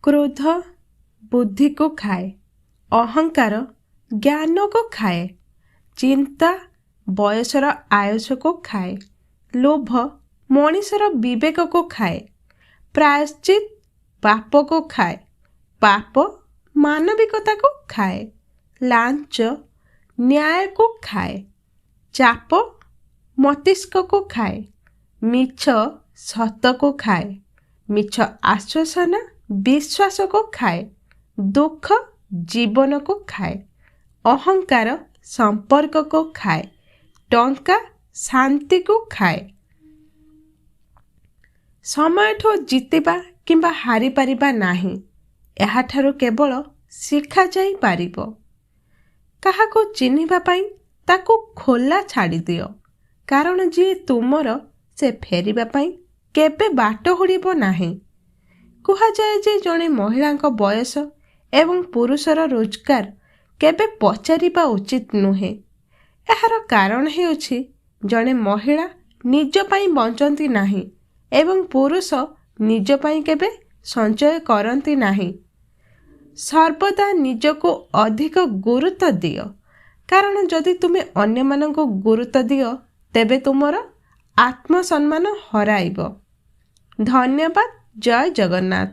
क्रोध बुद्धि को खाए, अहंकार ज्ञान को खाए, चिंता बयसर आयुष को खाए, लोभ मनीषर विवेक को खाए, प्रायश्चित पाप को खाए, पाप मानविकता को खाए, लांच न्याय को खाए, चाप मस्तिष्क को खाए, मिछ सत को खाए, मिछ आश्वासन विश्वास को खाए, दुख जीवन को खाए, अहंकार संपर्क को खाए, टंका शांति को खाए। समयठू जितिबा किंबा हारी पारिबा नाही, एहाठारु केवल शिखा जाई पारिबो। काहाको चिन्हिबा पाई ताकू खोला छाड़ी दियो, कारण जी तुमर से फेरिबा पाई केबे बाट हुड़िबो नाही। कुहाଯାଏ जे जणे महिलांक बयस एवं पुरुषर रोजगार केबे पचारिबा उचित नुहे। एहार कारण हेउछि जणे महिला निज पाई बंचंती नाही एवं पुरुष निज पाई केबे संचय करंती नाही। सर्वदा निजको अधिक गुरुत्व दियो, कारण जदि तुमे अन्य माननको गुरुत्व दियो तेबे तुमर आत्मसम्मान हराइब। धन्यवाद। जय जगन्नाथ।